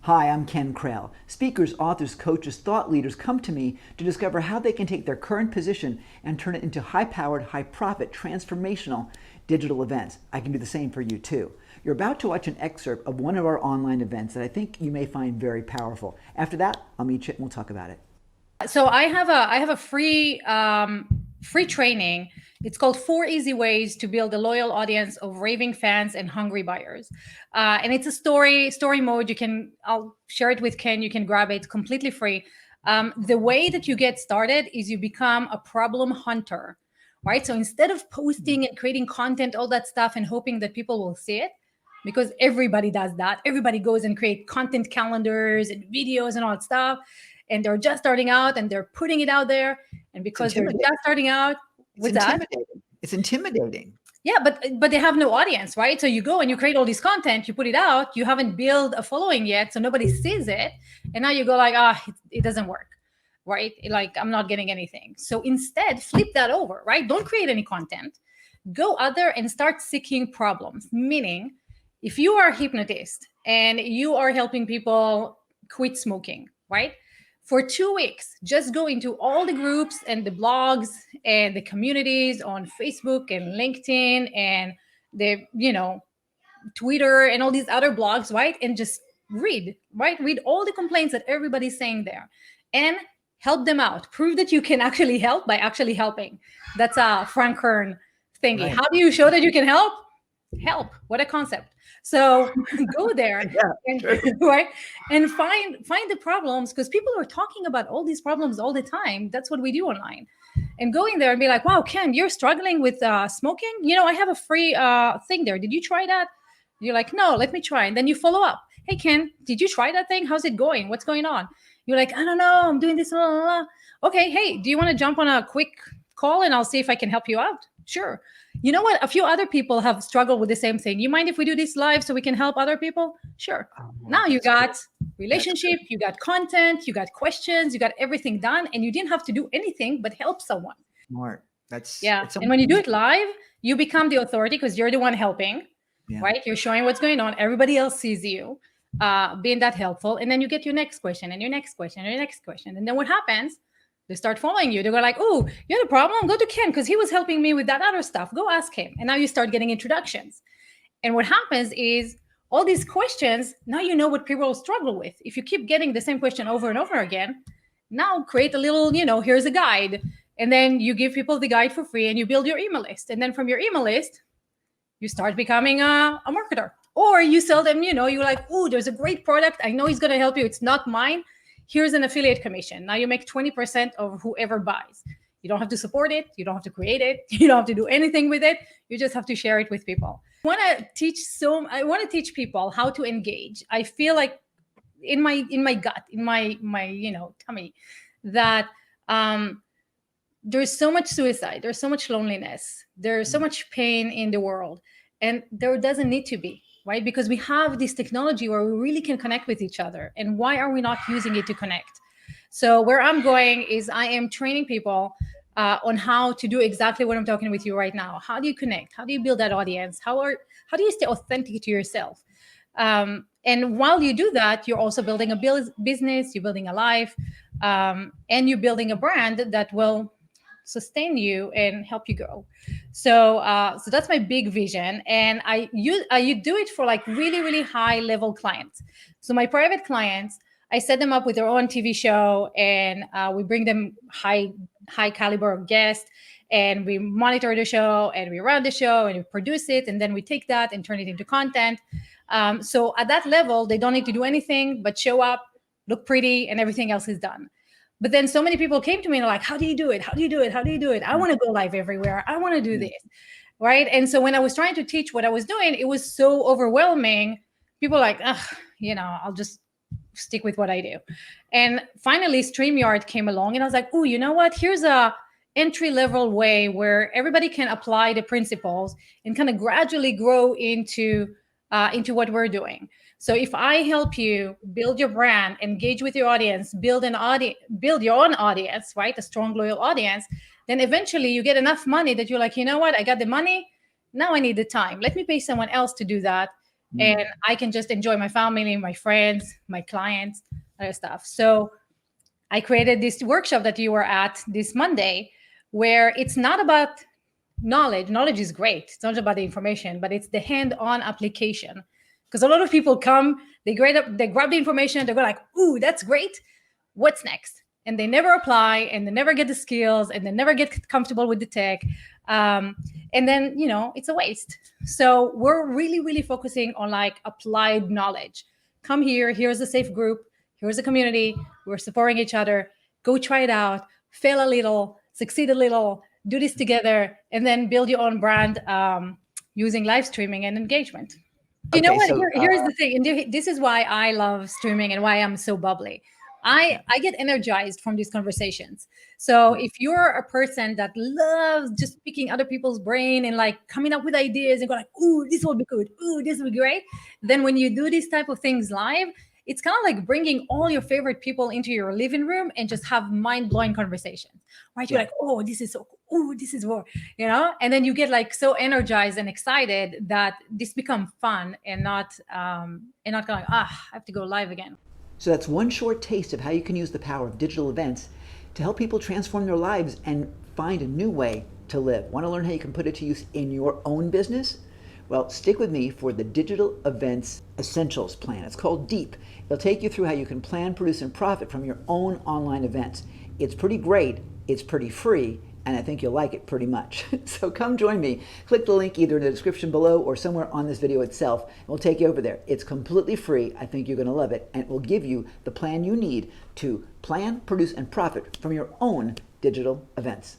Hi, I'm Ken Krell. Speakers, authors, coaches, thought leaders come to me to discover how they can take their current position and turn it into high-powered, high-profit, transformational digital events. I can do the same for you too. You're about to watch an excerpt of one of our online events that I think you may find very powerful. After that, I'll meet you and we'll talk about it. So I have a free training. It's called 4 Easy Ways to Build a Loyal Audience of Raving Fans and Hungry Buyers. And it's a story mode. I'll share it with Ken. You can grab it. It's completely free. The way that you get started is you become a problem hunter, right? So instead of posting and creating content, all that stuff, and hoping that people will see it, because everybody does that. Everybody goes and create content calendars and videos and all that stuff. And they're just starting out and they're putting it out there. And because they're just starting out, with that, it's intimidating. Yeah, but they have no audience, right? So you go and you create all this content, you put it out, you haven't built a following yet, so nobody sees it. And now you go like, it doesn't work, right? Like, I'm not getting anything. So instead, flip that over, right? Don't create any content. Go out there and start seeking problems. Meaning, if you are a hypnotist and you are helping people quit smoking, right? For 2 weeks, just go into all the groups and the blogs and the communities on Facebook and LinkedIn and the, Twitter and all these other blogs, right? And just read all the complaints that everybody's saying there and help them out. Prove that you can actually help by actually helping. That's a Frank Kern thingy. Right. How do you show that you can help? Help. What a concept. So go there right, and find the problems, because people are talking about all these problems all the time. That's what we do online. And go in there and be like, wow, Ken, you're struggling with smoking. I have a free thing there. Did you try that? You're like, no, let me try. And then you follow up. Hey, Ken, did you try that thing? How's it going? What's going on? You're like, I don't know. I'm doing this. Blah, blah, blah. Okay. Hey, do you want to jump on a quick call and I'll see if I can help you out? Sure. You know what? A few other people have struggled with the same thing. You mind if we do this live so we can help other people? Sure. Now you got relationship, you got content, you got questions, you got everything done, and you didn't have to do anything but help someone. Smart. And when you do it live, you become the authority because you're the one helping, right? You're showing what's going on. Everybody else sees you being that helpful. And then you get your next question and your next question and your next question. And then what happens? They start following you. They go like, oh, you had a problem? Go to Ken because he was helping me with that other stuff. Go ask him. And now you start getting introductions. And what happens is all these questions, now you know what people struggle with. If you keep getting the same question over and over again, now create a little, here's a guide. And then you give people the guide for free and you build your email list. And then from your email list, you start becoming a marketer. Or you sell them, you're like, oh, there's a great product. I know he's going to help you. It's not mine. Here's an affiliate commission. Now you make 20% of whoever buys. You don't have to support it. You don't have to create it. You don't have to do anything with it. You just have to share it with people. I want to teach people how to engage. I feel like in my gut, in my tummy, that there's so much suicide. There's so much loneliness. There's so much pain in the world. And there doesn't need to be. Right? Because we have this technology where we really can connect with each other. And why are we not using it to connect? So where I'm going is I am training people on how to do exactly what I'm talking with you right now. How do you connect? How do you build that audience? How do you stay authentic to yourself? And while you do that, you're also building a business, you're building a life, and you're building a brand that will sustain you and help you grow. So that's my big vision. And I do it for like really, really high level clients. So my private clients, I set them up with their own TV show, and we bring them high caliber guests, and we monitor the show and we run the show and we produce it. And then we take that and turn it into content. So at that level, they don't need to do anything but show up, look pretty, and everything else is done. But then so many people came to me and they're like, how do you do it? How do you do it? How do you do it? I want to go live everywhere. I want to do this. Right. And so when I was trying to teach what I was doing, it was so overwhelming. People were like, I'll just stick with what I do. And finally, StreamYard came along and I was like, oh, you know what? Here's a entry-level way where everybody can apply the principles and kind of gradually grow into what we're doing. So if I help you build your brand, engage with your audience, build your own audience, right? A strong, loyal audience, then eventually you get enough money that you're like, you know what? I got the money. Now I need the time. Let me pay someone else to do that. and I can just enjoy my family, my friends, my clients, other stuff. So I created this workshop that you were at this Monday, where it's not about knowledge. Knowledge is great. It's not about the information, but it's the hand-on application. Because a lot of people come, they grab the information, they go like, "Ooh, that's great. What's next?" And they never apply, and they never get the skills, and they never get comfortable with the tech. And then, it's a waste. So we're really, really focusing on like applied knowledge. Come here. Here's a safe group. Here's a community. We're supporting each other. Go try it out. Fail a little. Succeed a little. Do this together, and then build your own brand using live streaming and engagement. You know Okay, what? so Here's the thing, and this is why I love streaming and why I'm so bubbly. I get energized from these conversations. So if you're a person that loves just picking other people's brain and like coming up with ideas and go like, "Ooh, this will be good. Ooh, this will be great," then when you do these type of things live, it's kind of like bringing all your favorite people into your living room and just have mind-blowing conversations, right? You're Yeah. like, "Oh, this is so cool. Oh, this is more," and then you get like so energized and excited that this becomes fun and not going, I have to go live again. So that's one short taste of how you can use the power of digital events to help people transform their lives and find a new way to live. Want to learn how you can put it to use in your own business? Well, stick with me for the Digital Events Essentials Plan. It's called DEEP. It'll take you through how you can plan, produce, and profit from your own online events. It's pretty great, it's pretty free, and I think you'll like it pretty much. So come join me. Click the link either in the description below or somewhere on this video itself, and we'll take you over there. It's completely free. I think you're going to love it, and it will give you the plan you need to plan, produce, and profit from your own digital events.